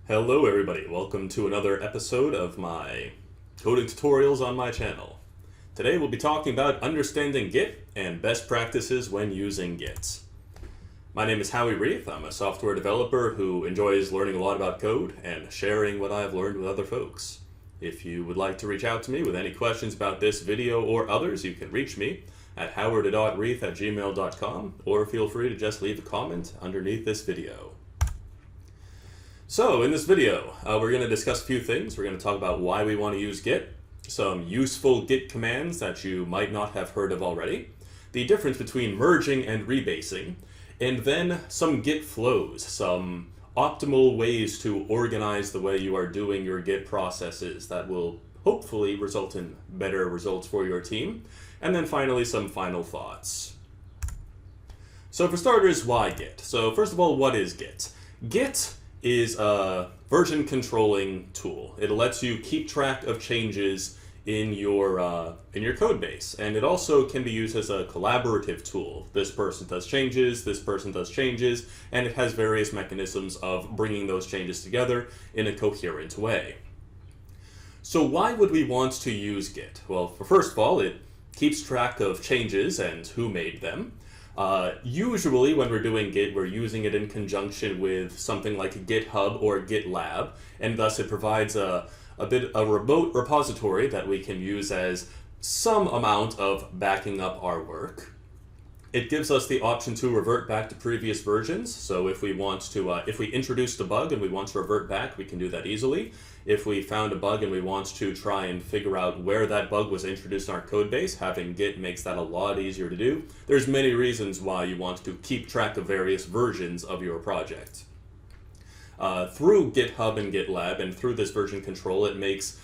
Hello everybody, welcome to another episode of my coding tutorials on my channel. Today we'll be talking about understanding Git and best practices when using Git. My name is Howie Reith. I'm a software developer who enjoys learning a lot about code and sharing what I've learned with other folks. If you would like to reach out to me with any questions about this video or others, you can reach me at howard.reith@gmail.com or feel free to just leave a comment underneath this video. So in this video, we're going to discuss a few things. We're going to talk about why we want to use Git, some useful Git commands that you might not have heard of already, the difference between merging and rebasing, and then some Git flows, some optimal ways to organize the way you are doing your Git processes that will hopefully result in better results for your team, and then finally some final thoughts. So for starters, why Git? So first of all, what is Git? Git is a version controlling tool. It lets you keep track of changes in your code base, and it also can be used as a collaborative tool. This person does changes, this person does changes, and it has various mechanisms of bringing those changes together in a coherent way. So why would we want to use Git? Well, first of all, it keeps track of changes and who made them. Usually when we're doing Git, we're using it in conjunction with something like GitHub or GitLab, and thus it provides a remote repository that we can use as some amount of backing up our work. It gives us the option to revert back to previous versions. So if we want to, if we introduced a bug and we want to revert back, we can do that easily. If we found a bug and we want to try and figure out where that bug was introduced in our code base, having Git makes that a lot easier to do. There's many reasons why you want to keep track of various versions of your project. Through GitHub and GitLab and through this version control, it makes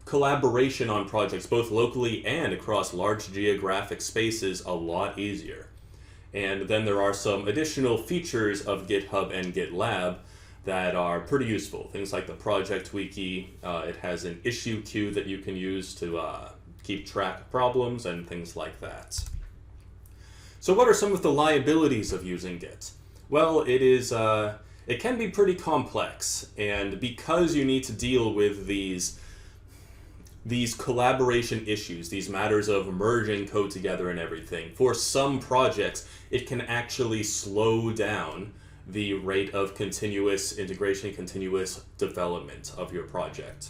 collaboration on projects both locally and across large geographic spaces a lot easier. And then there are some additional features of GitHub and GitLab that are pretty useful. Things like the project wiki, it has an issue queue that you can use to keep track of problems and things like that. So what are some of the liabilities of using Git? Well, it can be pretty complex, and because you need to deal with these collaboration issues, these matters of merging code together and everything, for some projects, it can actually slow down the rate of continuous integration, continuous development of your project.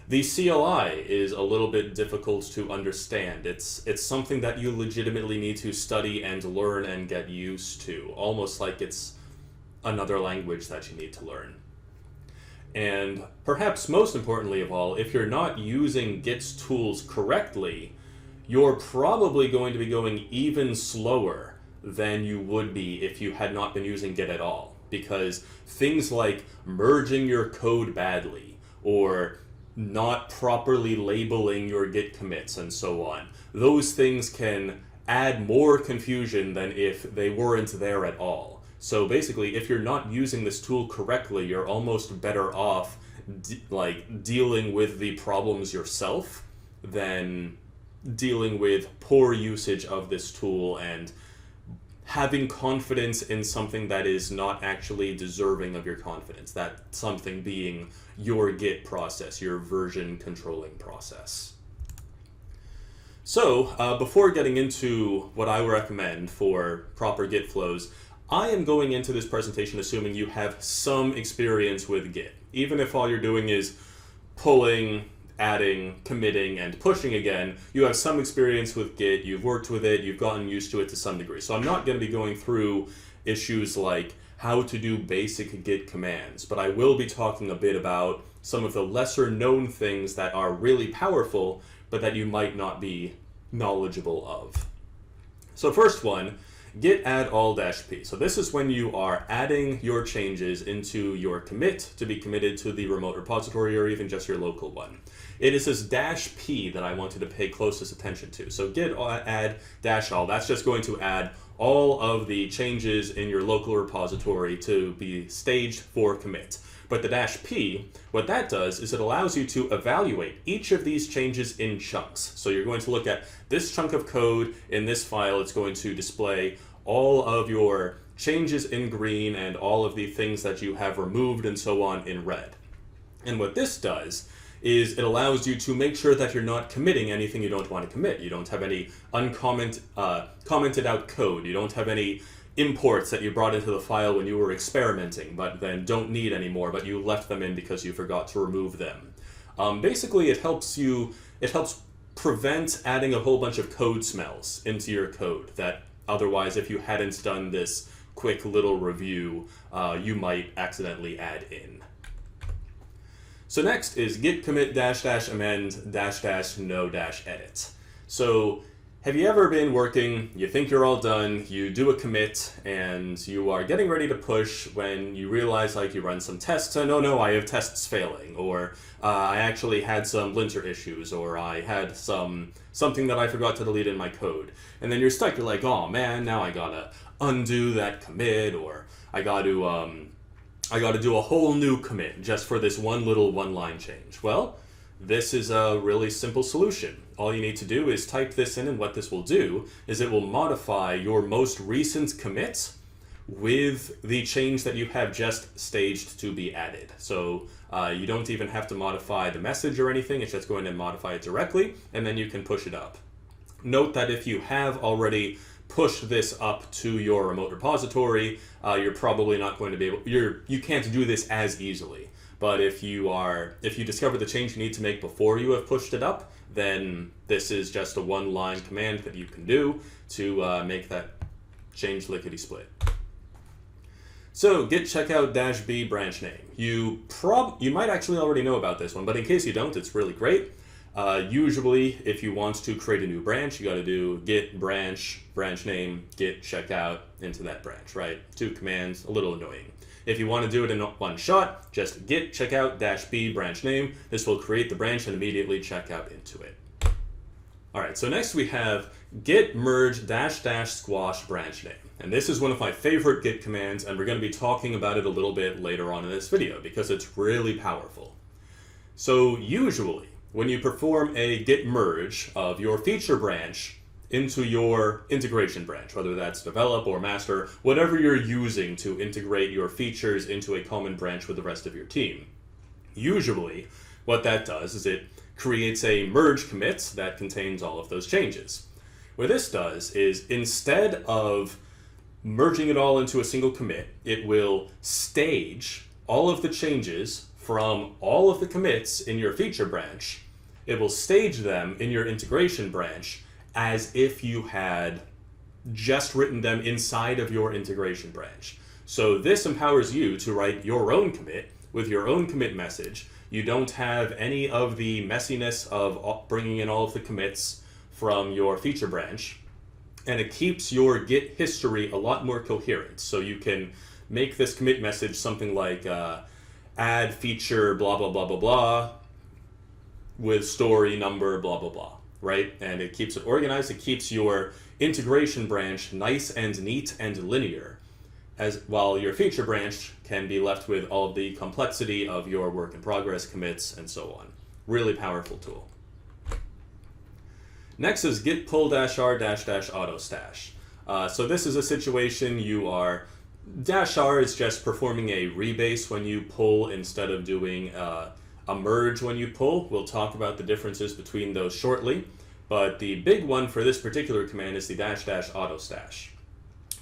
The CLI is a little bit difficult to understand. It's something that you legitimately need to study and learn and get used to, almost like it's another language that you need to learn. And perhaps most importantly of all, if you're not using Git's tools correctly, you're probably going to be going even slower than you would be if you had not been using Git at all. Because things like merging your code badly, or not properly labeling your Git commits and so on, those things can add more confusion than if they weren't there at all. So basically, if you're not using this tool correctly, you're almost better off dealing with the problems yourself than dealing with poor usage of this tool and having confidence in something that is not actually deserving of your confidence. That something being your Git process, your version controlling process. So before getting into what I recommend for proper Git flows, I am going into this presentation assuming you have some experience with Git. Even if all you're doing is pulling, adding, committing, and pushing again, you have some experience with Git, you've worked with it, you've gotten used to it to some degree. So I'm not going to be going through issues like how to do basic Git commands, but I will be talking a bit about some of the lesser known things that are really powerful, but that you might not be knowledgeable of. So first one, git add all-p. So this is when you are adding your changes into your commit to be committed to the remote repository or even just your local one. It is this -p that I wanted to pay closest attention to. So git add -all, that's just going to add all of the changes in your local repository to be staged for commit. But the -p, what that does is it allows you to evaluate each of these changes in chunks. So you're going to look at this chunk of code in this file. It's going to display all of your changes in green and all of the things that you have removed and so on in red. And what this does is it allows you to make sure that you're not committing anything you don't want to commit. You don't have any commented out code. You don't have any imports that you brought into the file when you were experimenting, but then don't need anymore, but you left them in because you forgot to remove them. Basically, it helps prevent adding a whole bunch of code smells into your code that otherwise, if you hadn't done this quick little review, you might accidentally add in. So next is git commit -- amend -- no - edit. So have you ever been working, you think you're all done, you do a commit, and you are getting ready to push when you realize like you run some tests and oh no, I have tests failing, or I actually had some linter issues, or I had something that I forgot to delete in my code. And then you're stuck, you're like, oh man, now I gotta undo that commit, or I got to do a whole new commit just for this one little one-line change. Well, this is a really simple solution. All you need to do is type this in, and what this will do is it will modify your most recent commit with the change that you have just staged to be added. So you don't even have to modify the message or anything, it's just going to modify it directly, and then you can push it up. Note that if you have already push this up to your remote repository, you're probably not going to be able, you can't do this as easily. But if you discover the change you need to make before you have pushed it up, then this is just a one-line command that you can do to make that change lickety-split. So git checkout -b branch name. You might actually already know about this one, but in case you don't, it's really great. Usually, if you want to create a new branch, you got to do git branch name, git checkout into that branch, right? 2 commands, a little annoying. If you want to do it in one shot, just git checkout -b branch name. This will create the branch and immediately check out into it. All right, so next we have git merge -- squash branch name. And this is one of my favorite git commands, and we're going to be talking about it a little bit later on in this video because it's really powerful. So usually, when you perform a git merge of your feature branch into your integration branch, whether that's develop or master, whatever you're using to integrate your features into a common branch with the rest of your team. Usually, what that does is it creates a merge commit that contains all of those changes. What this does is instead of merging it all into a single commit, it will stage all of the changes from all of the commits in your feature branch. It will stage them in your integration branch as if you had just written them inside of your integration branch. So this empowers you to write your own commit with your own commit message. You don't have any of the messiness of bringing in all of the commits from your feature branch, and it keeps your Git history a lot more coherent. So you can make this commit message something like add feature blah blah blah blah blah with story number blah blah blah, right? And it keeps it organized. It keeps your integration branch nice and neat and linear, as while your feature branch can be left with all of the complexity of your work in progress commits and so on. Really powerful tool. Next is git pull -r -- auto stash. So this is a situation you are -r is just performing a rebase when you pull instead of doing a merge when you pull. We'll talk about the differences between those shortly, but the big one for this particular command is the -- auto stash.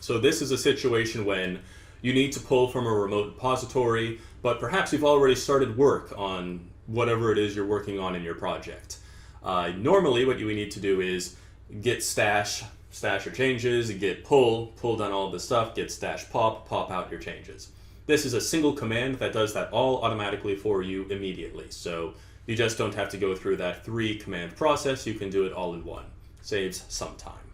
So this is a situation when you need to pull from a remote repository, but perhaps you've already started work on whatever it is you're working on in your project. Normally what you need to do is git stash your changes, git pull down all of the stuff, git stash pop out your changes. This is a single command that does that all automatically for you immediately. So you just don't have to go through that 3 command process. You can do it all in one. Saves some time.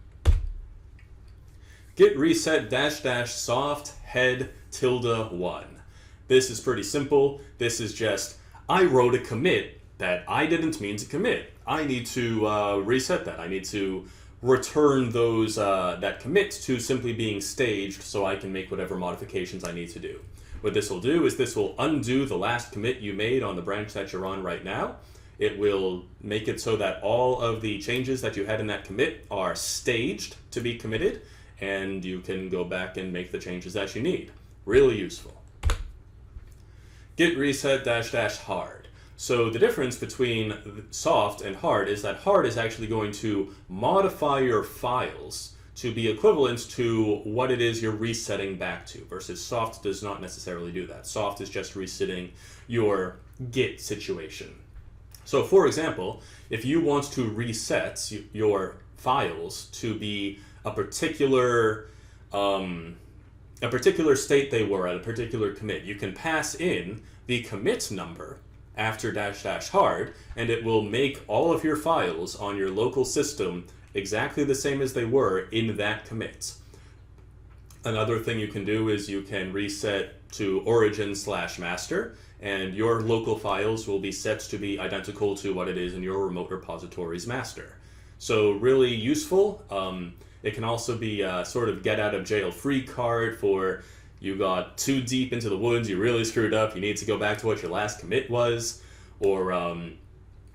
Git reset -- soft head -1. This is pretty simple. This is just, I wrote a commit that I didn't mean to commit. I need to reset that. I need to return those that commit to simply being staged so I can make whatever modifications I need to do. What this will do is this will undo the last commit you made on the branch that you're on right now. It will make it so that all of the changes that you had in that commit are staged to be committed, and you can go back and make the changes that you need. Really useful. Git reset -- hard. So the difference between soft and hard is that hard is actually going to modify your files to be equivalent to what it is you're resetting back to, versus soft does not necessarily do that. Soft is just resetting your Git situation. So for example, if you want to reset your files to be a particular state they were at, a particular commit, you can pass in the commit number after -- hard, and it will make all of your files on your local system exactly the same as they were in that commit. Another thing you can do is you can reset to origin / master, and your local files will be set to be identical to what it is in your remote repository's master. So really useful. It can also be a sort of get out of jail free card for you got too deep into the woods, you really screwed up, you need to go back to what your last commit was, or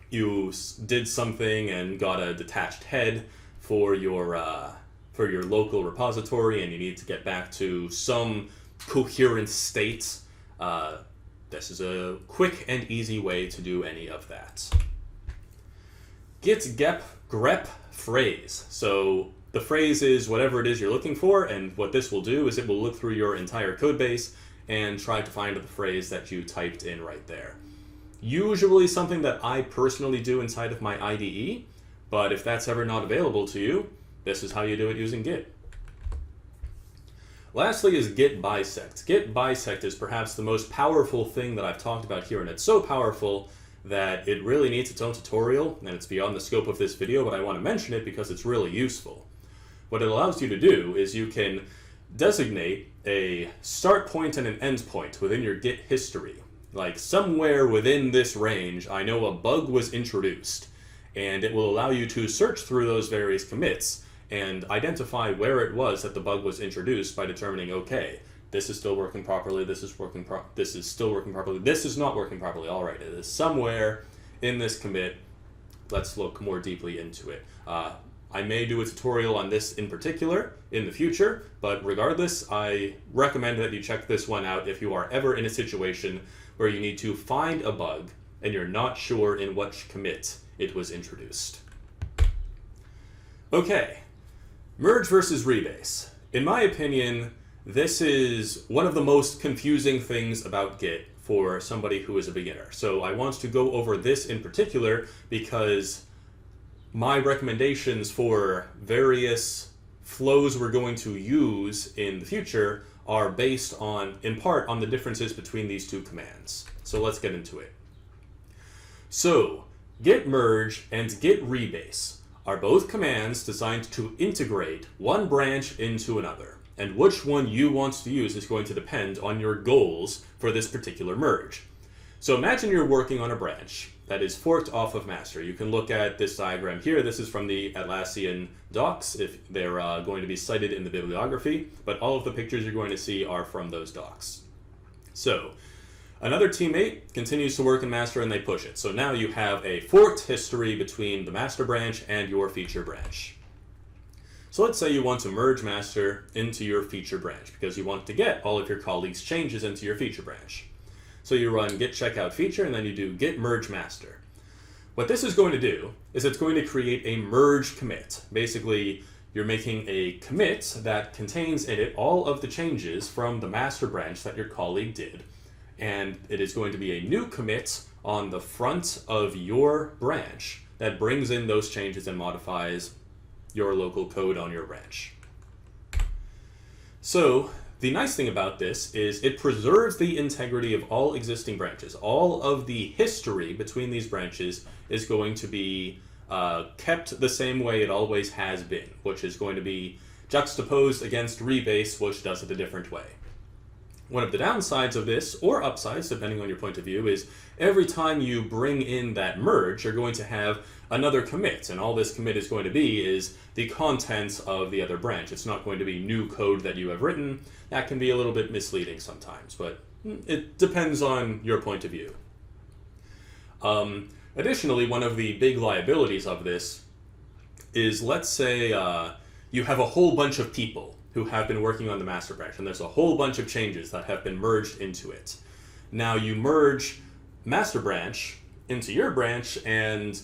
you did something and got a detached head for your local repository and you need to get back to some coherent state. This is a quick and easy way to do any of that. Git grep phrase. So the phrase is whatever it is you're looking for, and what this will do is it will look through your entire code base and try to find the phrase that you typed in right there. Usually something that I personally do inside of my IDE, but if that's ever not available to you, this is how you do it using Git. Lastly is Git bisect. Git bisect is perhaps the most powerful thing that I've talked about here, and it's so powerful that it really needs its own tutorial, and it's beyond the scope of this video, but I want to mention it because it's really useful. What it allows you to do is you can designate a start point and an end point within your Git history. Like somewhere within this range, I know a bug was introduced, and it will allow you to search through those various commits and identify where it was that the bug was introduced by determining, okay, this is still working properly, this is still working properly, this is not working properly, all right, it is somewhere in this commit. Let's look more deeply into it. I may do a tutorial on this in particular in the future, but regardless, I recommend that you check this one out if you are ever in a situation where you need to find a bug and you're not sure in which commit it was introduced. Okay, merge versus rebase. In my opinion, this is one of the most confusing things about Git for somebody who is a beginner. So I want to go over this in particular because my recommendations for various flows we're going to use in the future are based on, in part, on the differences between these two commands. So let's get into it. So, git merge and git rebase are both commands designed to integrate one branch into another, and which one you want to use is going to depend on your goals for this particular merge. So imagine you're working on a branch that is forked off of master. You can look at this diagram here. This is from the Atlassian docs, if they're going to be cited in the bibliography, but all of the pictures you're going to see are from those docs. So another teammate continues to work in master and they push it. So now you have a forked history between the master branch and your feature branch. So let's say you want to merge master into your feature branch because you want to get all of your colleagues' changes into your feature branch. So you run git checkout feature and then you do git merge master. What this is going to do is it's going to create a merge commit. Basically, you're making a commit that contains in it all of the changes from the master branch that your colleague did. And it is going to be a new commit on the front of your branch that brings in those changes and modifies your local code on your branch. So the nice thing about this is it preserves the integrity of all existing branches. All of the history between these branches is going to be kept the same way it always has been, which is going to be juxtaposed against Rebase, which does it a different way. One of the downsides of this, or upsides, depending on your point of view, is every time you bring in that merge, you're going to have another commit, and all this commit is going to be is the contents of the other branch. It's not going to be new code that you have written. That can be a little bit misleading sometimes, but it depends on your point of view. Additionally, one of the big liabilities of this is, let's say you have a whole bunch of people who have been working on the master branch, and there's a whole bunch of changes that have been merged into it. Now you merge master branch into your branch, and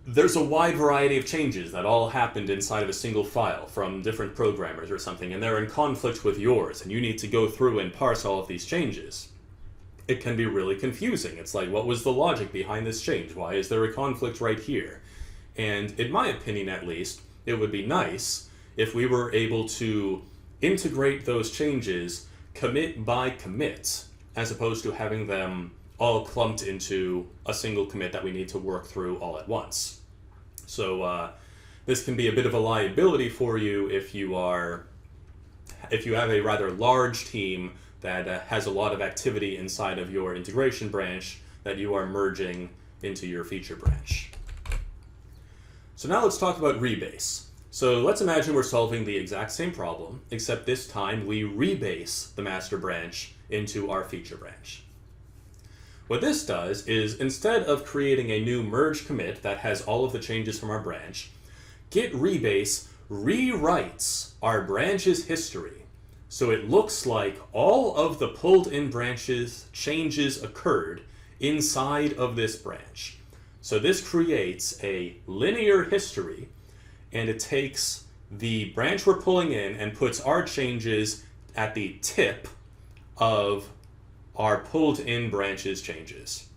there's a wide variety of changes that all happened inside of a single file from different programmers or something, and they're in conflict with yours, and you need to go through and parse all of these changes. It can be really confusing. It's like, what was the logic behind this change? Why is there a conflict right here? And in my opinion, at least, it would be nice if we were able to integrate those changes commit by commit, as opposed to having them all clumped into a single commit that we need to work through all at once. So this can be a bit of a liability for you if you have a rather large team that has a lot of activity inside of your integration branch that you are merging into your feature branch. So now let's talk about rebase. So let's imagine we're solving the exact same problem, except this time we rebase the master branch into our feature branch. What this does is, instead of creating a new merge commit that has all of the changes from our branch, Git rebase rewrites our branch's history. So it looks like all of the pulled in branches changes occurred inside of this branch. So this creates a linear history, and it takes the branch we're pulling in and puts our changes at the tip of our pulled in branches changes.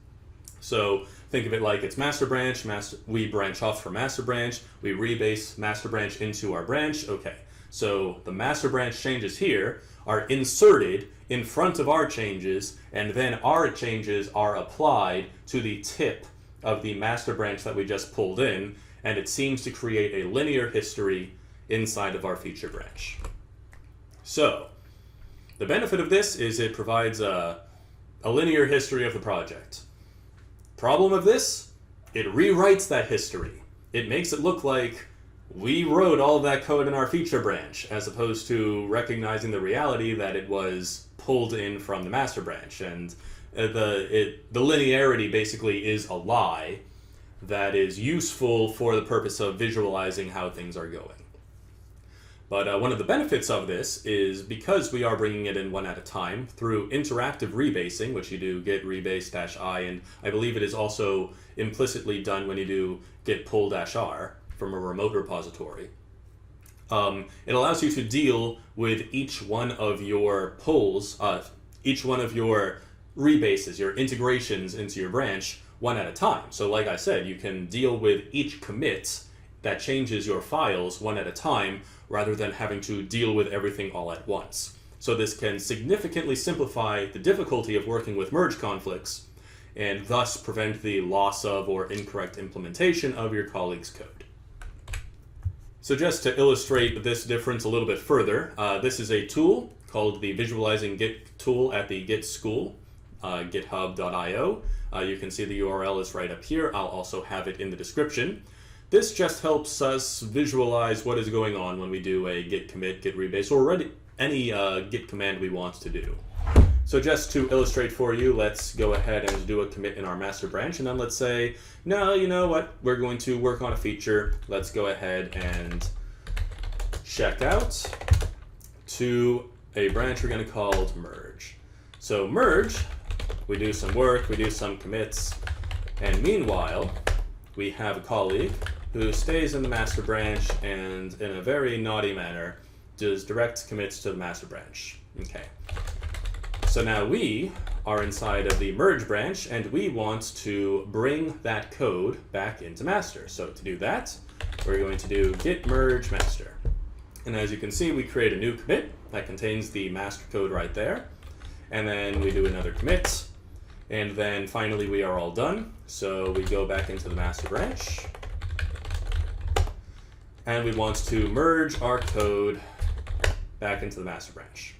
So think of it like it's master branch, we branch off from master branch, we rebase master branch into our branch. Okay, so the master branch changes here are inserted in front of our changes, and then our changes are applied to the tip of the master branch that we just pulled in, and it seems to create a linear history inside of our feature branch. So the benefit of this is it provides a linear history of the project. Problem of this, it rewrites that history. It makes it look like we wrote all of that code in our feature branch, as opposed to recognizing the reality that it was pulled in from the master branch. And the linearity basically is a lie that is useful for the purpose of visualizing how things are going. But one of the benefits of this is, because we are bringing it in one at a time through interactive rebasing, which you do git rebase-i, and I believe it is also implicitly done when you do git pull-r from a remote repository. It allows you to deal with each one of your pulls, each one of your rebases, your integrations into your branch, one at a time. So like I said, you can deal with each commit that changes your files one at a time, rather than having to deal with everything all at once. So this can significantly simplify the difficulty of working with merge conflicts, and thus prevent the loss of or incorrect implementation of your colleague's code. So just to illustrate this difference a little bit further, this is a tool called the Visualizing Git tool at the Git School, github.io. You can see the URL is right up here. I'll also have it in the description. This just helps us visualize what is going on when we do a git commit, git rebase, or any git command we want to do. So just to illustrate for you, let's go ahead and do a commit in our master branch, and then let's say, no, you know what, we're going to work on a feature. Let's go ahead and check out to a branch we're going to call merge. So merge, we do some work, we do some commits, and meanwhile, we have a colleague who stays in the master branch and, in a very naughty manner, does direct commits to the master branch. Okay. So now we are inside of the merge branch, and we want to bring that code back into master. So to do that, we're going to do git merge master. And as you can see, we create a new commit that contains the master code right there. And then we do another commit. And then finally we are all done. So we go back into the master branch, and we want to merge our code back into the master branch.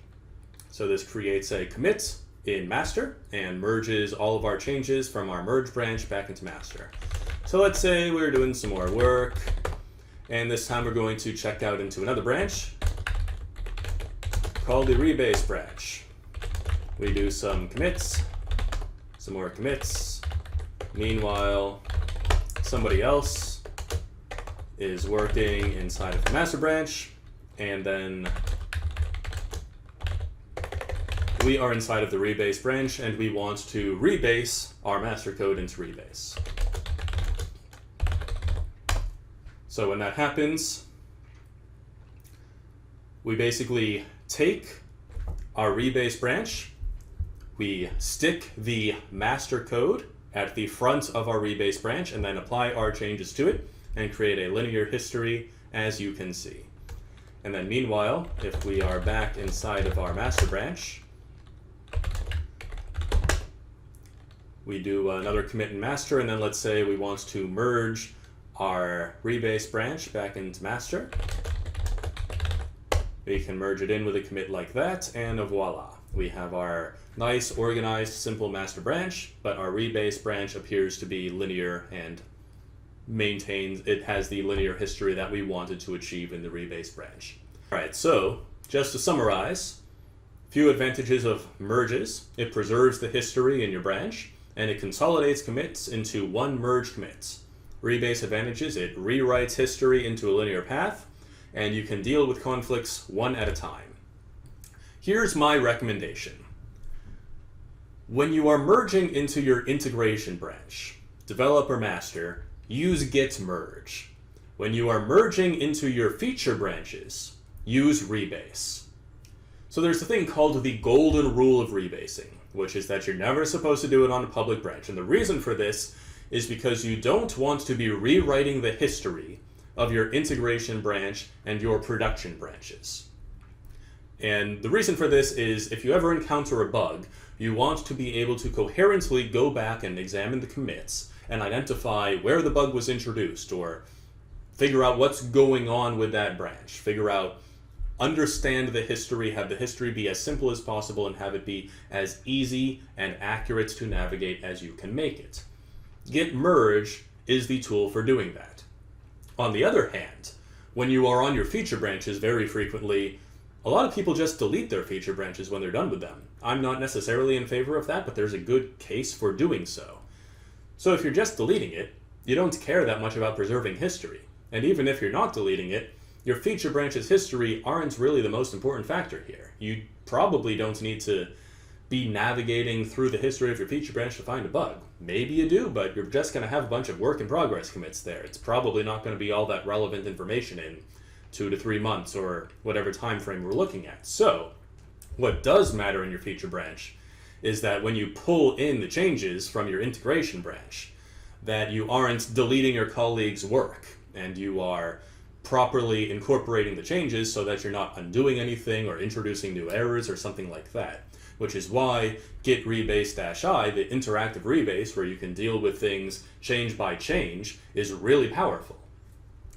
So this creates a commit in master and merges all of our changes from our merge branch back into master. So let's say we're doing some more work, and this time we're going to check out into another branch called the rebase branch. We do some commits, some more commits. Meanwhile, somebody else is working inside of the master branch, and then we are inside of the Rebase branch, and we want to rebase our master code into Rebase. So when that happens, we basically take our Rebase branch, we stick the master code at the front of our Rebase branch, and then apply our changes to it, and create a linear history, as you can see. And then meanwhile, if we are back inside of our master branch, we do another commit in master, and then let's say we want to merge our Rebase branch back into master. We can merge it in with a commit like that, and voila. We have our nice, organized, simple master branch, but our Rebase branch appears to be linear and it has the linear history that we wanted to achieve in the Rebase branch. Alright, so just to summarize, a few advantages of merges. It preserves the history in your branch, and it consolidates commits into one merge commit. Rebase advantages: it rewrites history into a linear path, and you can deal with conflicts one at a time. Here's my recommendation. When you are merging into your integration branch, develop or master, use git merge. When you are merging into your feature branches, use rebase. So there's a thing called the golden rule of rebasing, which is that you're never supposed to do it on a public branch. And the reason for this is because you don't want to be rewriting the history of your integration branch and your production branches. And the reason for this is if you ever encounter a bug, you want to be able to coherently go back and examine the commits and identify where the bug was introduced, or figure out what's going on with that branch, understand the history, have the history be as simple as possible, and have it be as easy and accurate to navigate as you can make it. Git merge is the tool for doing that. On the other hand, when you are on your feature branches, very frequently, a lot of people just delete their feature branches when they're done with them. I'm not necessarily in favor of that, but there's a good case for doing so. So if you're just deleting it, you don't care that much about preserving history. And even if you're not deleting it, your feature branch's history aren't really the most important factor here. You probably don't need to be navigating through the history of your feature branch to find a bug. Maybe you do, but you're just going to have a bunch of work in progress commits there. It's probably not going to be all that relevant information in 2 to 3 months or whatever time frame we're looking at. So what does matter in your feature branch is that when you pull in the changes from your integration branch, that you aren't deleting your colleagues' work, and you are properly incorporating the changes so that you're not undoing anything or introducing new errors or something like that. Which is why git rebase-i, the interactive rebase where you can deal with things change by change, is really powerful.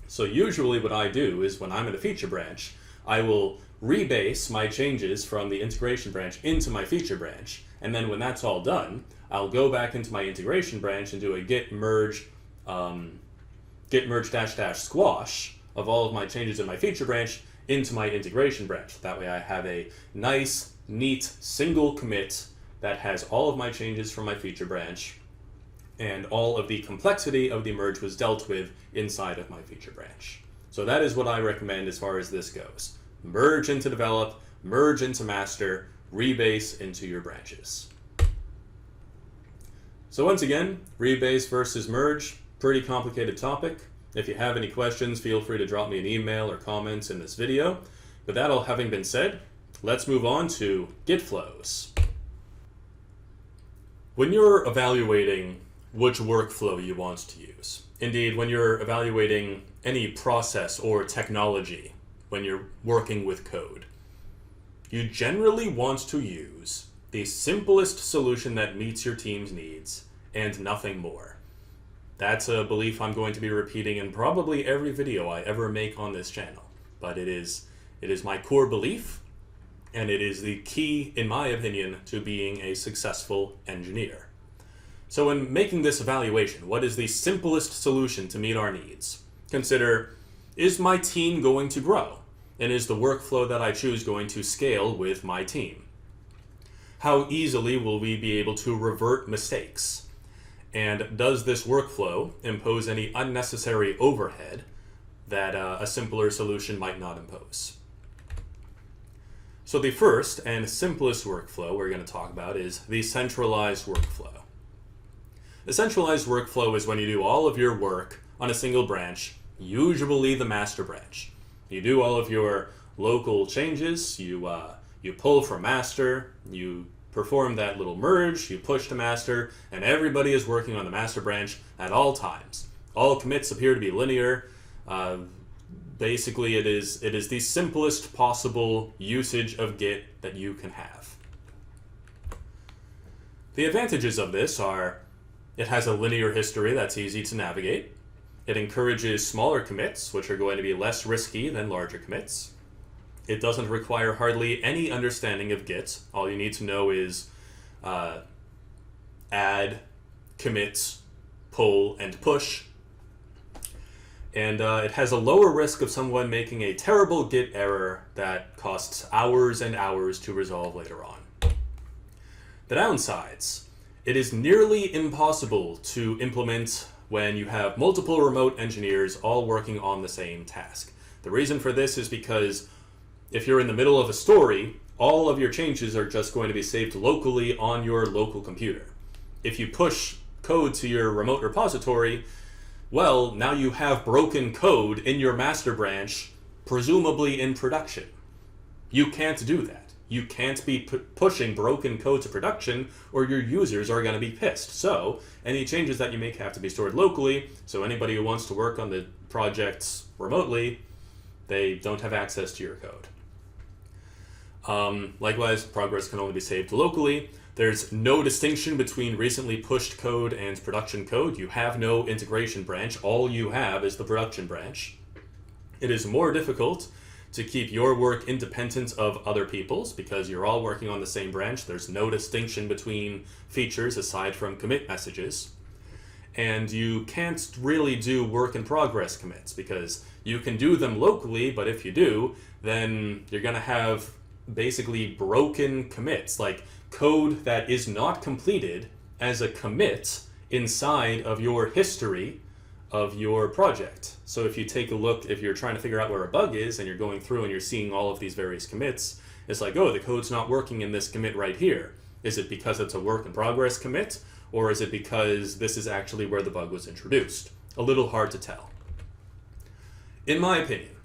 So usually what I do is when I'm in a feature branch, I will rebase my changes from the integration branch into my feature branch, and then when that's all done, I'll go back into my integration branch and do a git merge -- squash of all of my changes in my feature branch into my integration branch. That way I have a nice, neat, single commit that has all of my changes from my feature branch, and all of the complexity of the merge was dealt with inside of my feature branch. So that is what I recommend as far as this goes. Merge into develop, merge into master, rebase into your branches. So once again, rebase versus merge, pretty complicated topic. If you have any questions, feel free to drop me an email or comments in this video. With that all having been said, let's move on to Git flows. When you're evaluating which workflow you want to use, indeed, when you're evaluating any process or technology, when you're working with code, you generally want to use the simplest solution that meets your team's needs and nothing more. That's a belief I'm going to be repeating in probably every video I ever make on this channel, but it is my core belief, and it is the key, in my opinion, to being a successful engineer. So when making this evaluation, what is the simplest solution to meet our needs? Consider, is my team going to grow? And is the workflow that I choose going to scale with my team? How easily will we be able to revert mistakes? And does this workflow impose any unnecessary overhead that a simpler solution might not impose? So the first and simplest workflow we're going to talk about is the centralized workflow. The centralized workflow is when you do all of your work on a single branch, usually the master branch. You do all of your local changes, you pull from master, you perform that little merge, you push to master, and everybody is working on the master branch at all times. All commits appear to be linear. Basically, it is the simplest possible usage of Git that you can have. The advantages of this are it has a linear history that's easy to navigate. It encourages smaller commits, which are going to be less risky than larger commits. It doesn't require hardly any understanding of Git. All you need to know is add, commit, pull, and push. And it has a lower risk of someone making a terrible Git error that costs hours and hours to resolve later on. The downsides. It is nearly impossible to implement when you have multiple remote engineers all working on the same task. The reason for this is because if you're in the middle of a story, all of your changes are just going to be saved locally on your local computer. If you push code to your remote repository, well, now you have broken code in your master branch, presumably in production. You can't do that. You can't be pushing broken code to production or your users are going to be pissed. So any changes that you make have to be stored locally, so anybody who wants to work on the projects remotely, they don't have access to your code. Likewise, progress can only be saved locally. There's no distinction between recently pushed code and production code. You have no integration branch. All you have is the production branch. It is more difficult to keep your work independent of other people's because you're all working on the same branch. There's no distinction between features aside from commit messages. And you can't really do work in progress commits because you can do them locally, but if you do, then you're going to have basically broken commits, like code that is not completed as a commit inside of your history of your project. So if you take a look, if you're trying to figure out where a bug is and you're going through and you're seeing all of these various commits, it's like, oh, the code's not working in this commit right here. Is it because it's a work in progress commit, or is it because this is actually where the bug was introduced? A little hard to tell. In my opinion,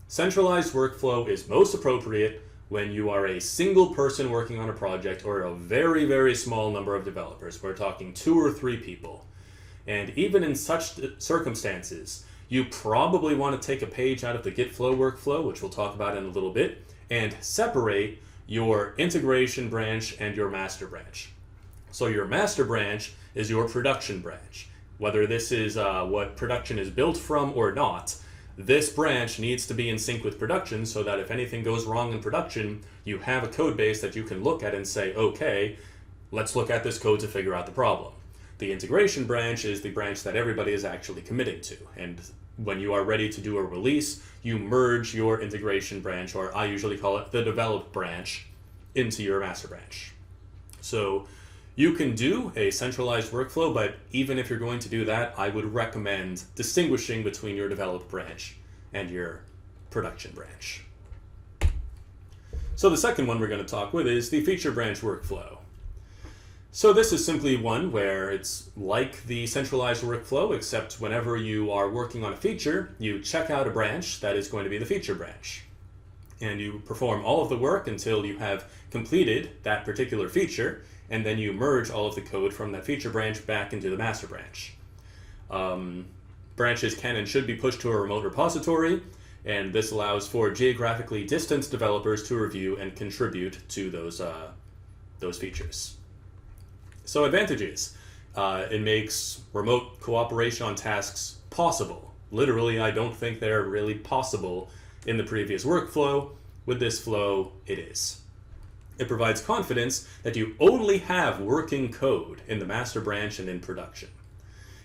centralized workflow is most appropriate when you are a single person working on a project or a very, very small number of developers. We're talking 2 or 3 people. And even in such circumstances, you probably want to take a page out of the Git flow workflow, which we'll talk about in a little bit, and separate your integration branch and your master branch. So your master branch is your production branch. Whether this is what production is built from or not, this branch needs to be in sync with production so that if anything goes wrong in production, you have a code base that you can look at and say, okay, let's look at this code to figure out the problem. The integration branch is the branch that everybody is actually committing to. And when you are ready to do a release, you merge your integration branch, or I usually call it the develop branch, into your master branch. So you can do a centralized workflow, but even if you're going to do that, I would recommend distinguishing between your develop branch and your production branch. So the second one we're going to talk with is the feature branch workflow. So this is simply one where it's like the centralized workflow, except whenever you are working on a feature, you check out a branch that is going to be the feature branch. And you perform all of the work until you have completed that particular feature, and then you merge all of the code from that feature branch back into the master branch. Branches can and should be pushed to a remote repository, and this allows for geographically distant developers to review and contribute to those features. So advantages. It makes remote cooperation on tasks possible. Literally, I don't think they're really possible in the previous workflow. With this flow, it is. It provides confidence that you only have working code in the master branch and in production.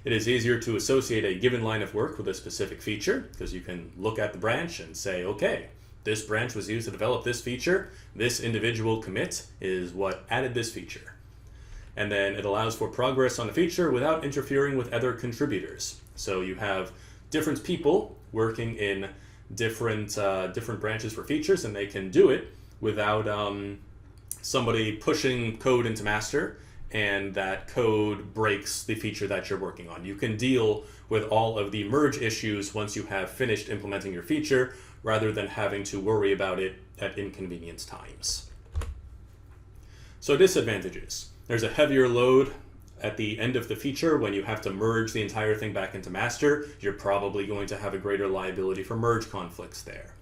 It is easier to associate a given line of work with a specific feature because you can look at the branch and say, okay, this branch was used to develop this feature. This individual commit is what added this feature. And then it allows for progress on a feature without interfering with other contributors. So you have different people working in different branches for features, and they can do it without somebody pushing code into master and that code breaks the feature that you're working on. You can deal with all of the merge issues once you have finished implementing your feature, rather than having to worry about it at inconvenient times. So disadvantages. There's a heavier load at the end of the feature when you have to merge the entire thing back into master. You're probably going to have a greater liability for merge conflicts there.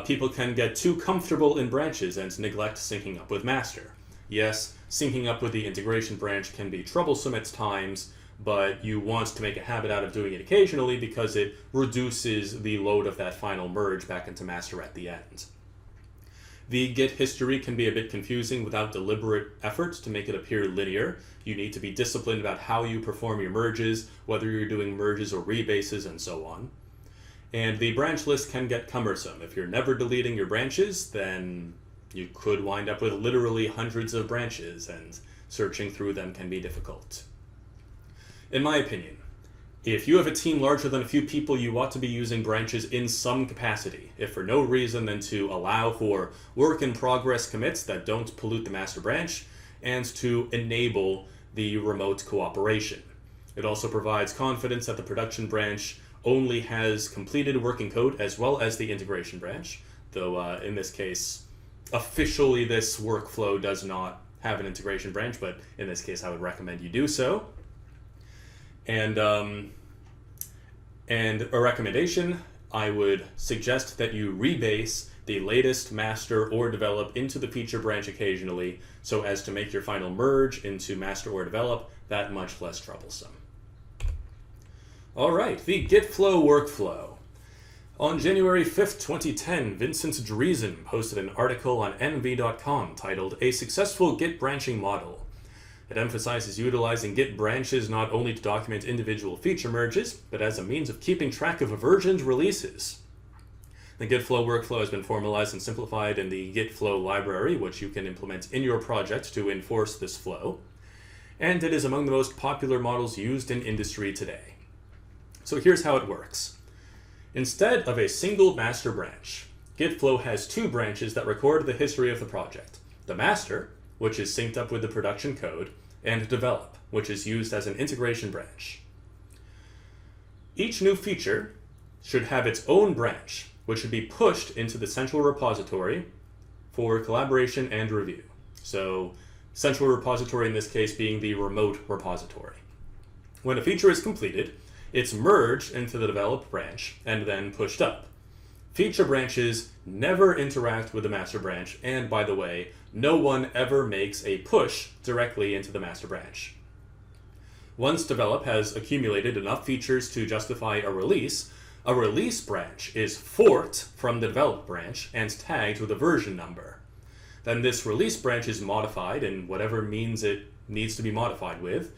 People can get too comfortable in branches and neglect syncing up with master. Yes, syncing up with the integration branch can be troublesome at times, but you want to make a habit out of doing it occasionally because it reduces the load of that final merge back into master at the end. The Git history can be a bit confusing without deliberate effort to make it appear linear. You need to be disciplined about how you perform your merges, whether you're doing merges or rebases and so on. And the branch list can get cumbersome. If you're never deleting your branches, then you could wind up with literally hundreds of branches, and searching through them can be difficult. In my opinion, if you have a team larger than a few people, you ought to be using branches in some capacity, if for no reason than to allow for work-in-progress commits that don't pollute the master branch, and to enable the remote cooperation. It also provides confidence that the production branch only has completed working code as well as the integration branch, though in this case, officially this workflow does not have an integration branch, but in this case I would recommend you do so. And a recommendation, I would suggest that you rebase the latest master or develop into the feature branch occasionally, so as to make your final merge into master or develop that much less troublesome. All right, the Git flow workflow. On January 5th, 2010, Vincent Driesen posted an article on nv.com titled "A Successful Git Branching Model." It emphasizes utilizing Git branches not only to document individual feature merges, but as a means of keeping track of versioned releases. The Git flow workflow has been formalized and simplified in the Git flow library, which you can implement in your project to enforce this flow. And it is among the most popular models used in industry today. So here's how it works. Instead of a single master branch, Git flow has two branches that record the history of the project: the master, which is synced up with the production code, and develop, which is used as an integration branch. Each new feature should have its own branch, which should be pushed into the central repository for collaboration and review. So, central repository in this case being the remote repository. When a feature is completed, it's merged into the develop branch and then pushed up. Feature branches never interact with the master branch, and by the way, no one ever makes a push directly into the master branch. Once develop has accumulated enough features to justify a release branch is forked from the develop branch and tagged with a version number. Then this release branch is modified in whatever means it needs to be modified with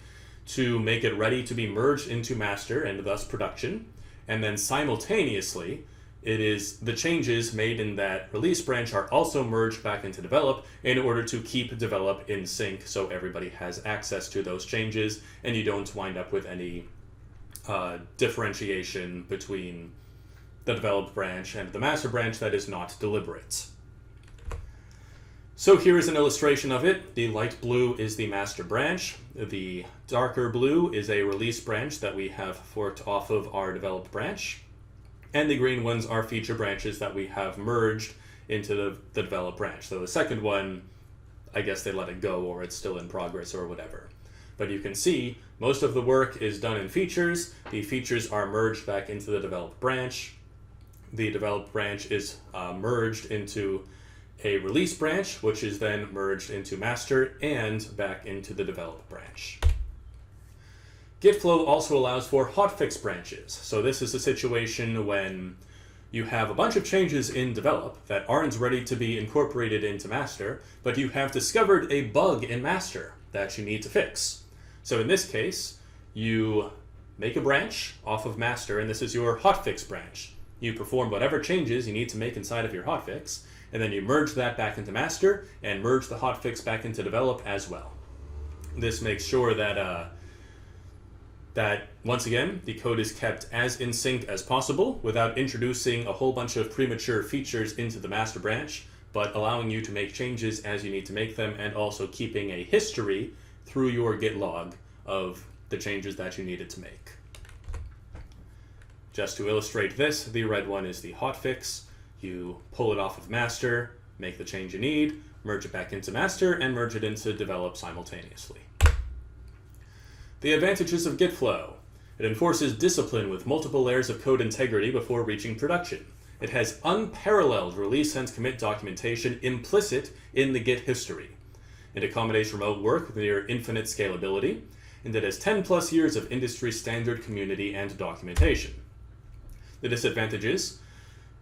to make it ready to be merged into master and thus production, and then simultaneously it is the changes made in that release branch are also merged back into develop in order to keep develop in sync so everybody has access to those changes and you don't wind up with any differentiation between the develop branch and the master branch that is not deliberate. So here is an illustration of it. The light blue is the master branch. The darker blue is a release branch that we have forked off of our develop branch. And the green ones are feature branches that we have merged into the develop branch. So the second one, I guess they let it go or it's still in progress or whatever. But you can see most of the work is done in features. The features are merged back into the develop branch. The develop branch is merged into a release branch, which is then merged into master and back into the develop branch. Git flow also allows for hotfix branches. So this is a situation when you have a bunch of changes in develop that aren't ready to be incorporated into master, but you have discovered a bug in master that you need to fix. So in this case, you make a branch off of master, and this is your hotfix branch. You perform whatever changes you need to make inside of your hotfix, and then you merge that back into master and merge the hotfix back into develop as well. This makes sure that once again, the code is kept as in sync as possible without introducing a whole bunch of premature features into the master branch, but allowing you to make changes as you need to make them, and also keeping a history through your Git log of the changes that you needed to make. Just to illustrate this, the red one is the hotfix. You pull it off of master, make the change you need, merge it back into master, and merge it into develop simultaneously. The advantages of Git flow. It enforces discipline with multiple layers of code integrity before reaching production. It has unparalleled release and commit documentation implicit in the Git history. It accommodates remote work with near infinite scalability, and it has 10 plus years of industry standard community and documentation. The disadvantages: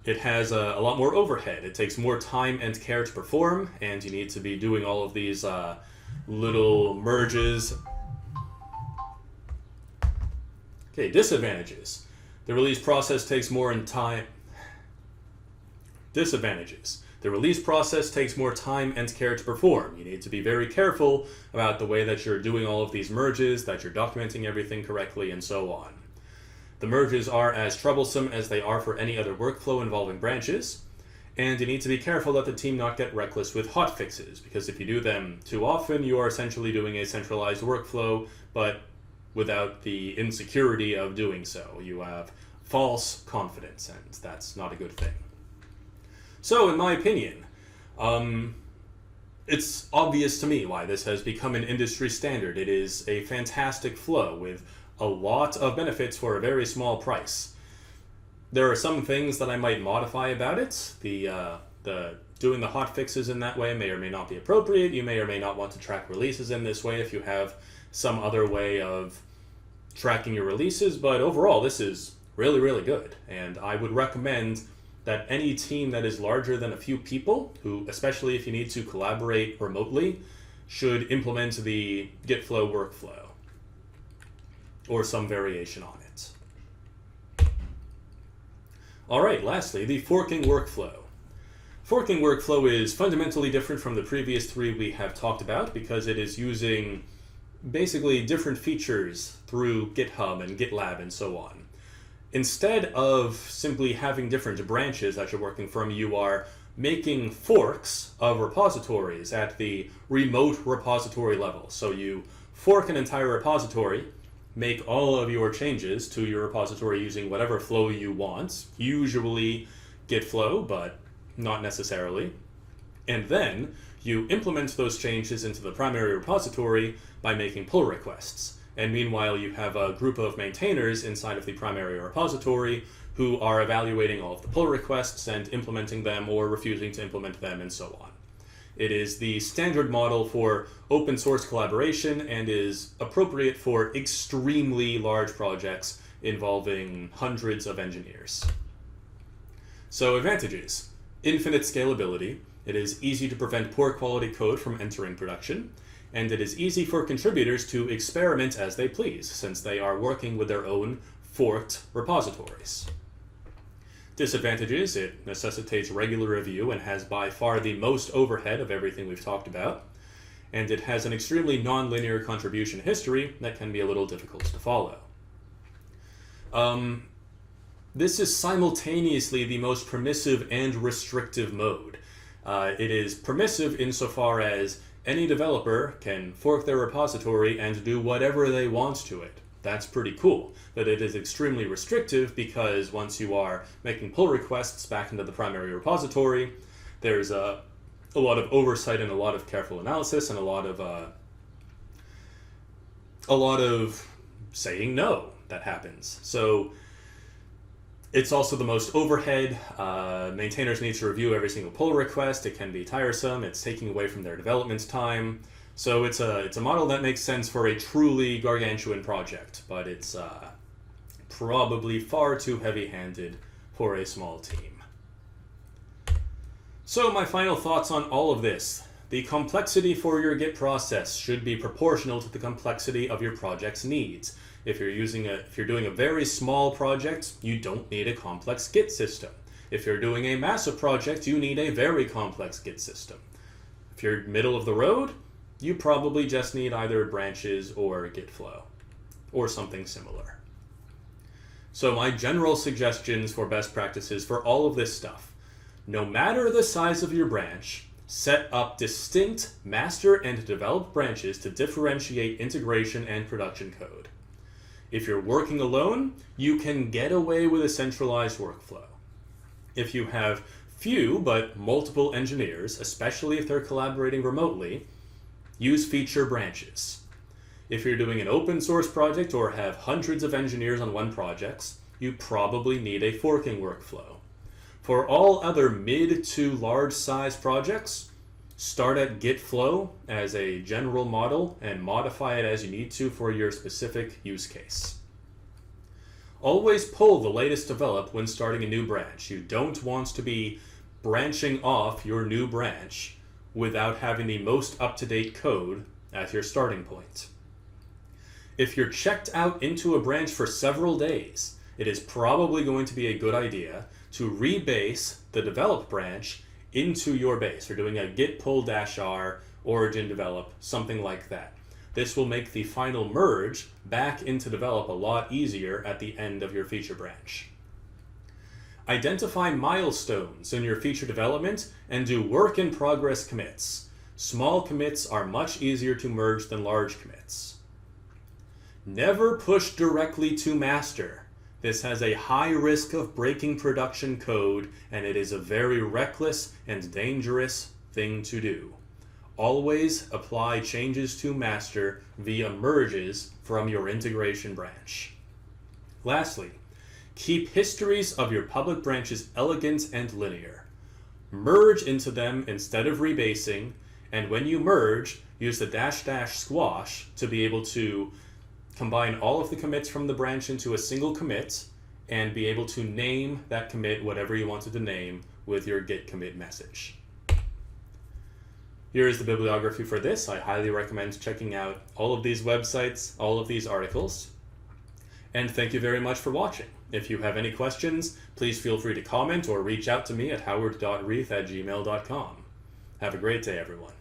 it has a lot more overhead. It takes more time and care to perform, and you need to be doing all of these little merges. Okay, disadvantages. The release process takes more time. Disadvantages. The release process takes more time and care to perform. You need to be very careful about the way that you're doing all of these merges, that you're documenting everything correctly, and so on. The merges are as troublesome as they are for any other workflow involving branches, and you need to be careful that the team not get reckless with hotfixes, because if you do them too often, you are essentially doing a centralized workflow, but without the insecurity of doing so. You have false confidence, and that's not a good thing. So, in my opinion, it's obvious to me why this has become an industry standard. It is a fantastic flow with a lot of benefits for a very small price. There are some things that I might modify about it. The doing the hotfixes in that way may or may not be appropriate. You may or may not want to track releases in this way if you have some other way of tracking your releases, but overall this is really, really good, and I would recommend that any team that is larger than a few people, who, especially if you need to collaborate remotely, should implement the Git flow workflow or some variation on it. All right, lastly, the forking workflow. Forking workflow is fundamentally different from the previous three we have talked about because it is using basically different features through GitHub and GitLab and so on. Instead of simply having different branches that you're working from, you are making forks of repositories at the remote repository level. So you fork an entire repository, make all of your changes to your repository using whatever flow you want, usually Git flow, but not necessarily. And then you implement those changes into the primary repository by making pull requests. And meanwhile, you have a group of maintainers inside of the primary repository who are evaluating all of the pull requests and implementing them or refusing to implement them and so on. It is the standard model for open source collaboration and is appropriate for extremely large projects involving hundreds of engineers. So advantages: infinite scalability. It is easy to prevent poor quality code from entering production, and it is easy for contributors to experiment as they please, since they are working with their own forked repositories. Disadvantages: it necessitates regular review and has by far the most overhead of everything we've talked about, and it has an extremely non-linear contribution history that can be a little difficult to follow. This is simultaneously the most permissive and restrictive mode. It is permissive insofar as any developer can fork their repository and do whatever they want to it. That's pretty cool. But it is extremely restrictive because once you are making pull requests back into the primary repository, there's a lot of oversight and a lot of careful analysis and a lot of saying no that happens. So it's also the most overhead. Maintainers need to review every single pull request. It can be tiresome. It's taking away from their development time. So it's a model that makes sense for a truly gargantuan project, but it's probably far too heavy-handed for a small team. So my final thoughts on all of this. The complexity for your Git process should be proportional to the complexity of your project's needs. If you're doing a very small project, you don't need a complex Git system. If you're doing a massive project, you need a very complex Git system. If you're middle of the road, you probably just need either branches or Git flow, or something similar. So my general suggestions for best practices for all of this stuff: No matter the size of your branch, set up distinct master and develop branches to differentiate integration and production code. If you're working alone, you can get away with a centralized workflow. If you have few but multiple engineers, especially if they're collaborating remotely, use feature branches. If you're doing an open source project or have hundreds of engineers on one project, you probably need a forking workflow. For all other mid to large size projects, start at Git flow as a general model and modify it as you need to for your specific use case. Always pull the latest develop when starting a new branch. You don't want to be branching off your new branch without having the most up-to-date code at your starting point. If you're checked out into a branch for several days, it is probably going to be a good idea to rebase the develop branch into your base. Or doing a git pull -r, origin develop, something like that. This will make the final merge back into develop a lot easier at the end of your feature branch. Identify milestones in your feature development and do work in progress commits. Small commits are much easier to merge than large commits. Never push directly to master. This has a high risk of breaking production code, and it is a very reckless and dangerous thing to do. Always apply changes to master via merges from your integration branch. Lastly, keep histories of your public branches elegant and linear. Merge into them instead of rebasing, and when you merge, use the -- squash to be able to combine all of the commits from the branch into a single commit and be able to name that commit whatever you wanted to name with your git commit message. Here is the bibliography for this. I highly recommend checking out all of these websites, all of these articles. And thank you very much for watching. If you have any questions, please feel free to comment or reach out to me at howard.reith@gmail.com. Have a great day, everyone.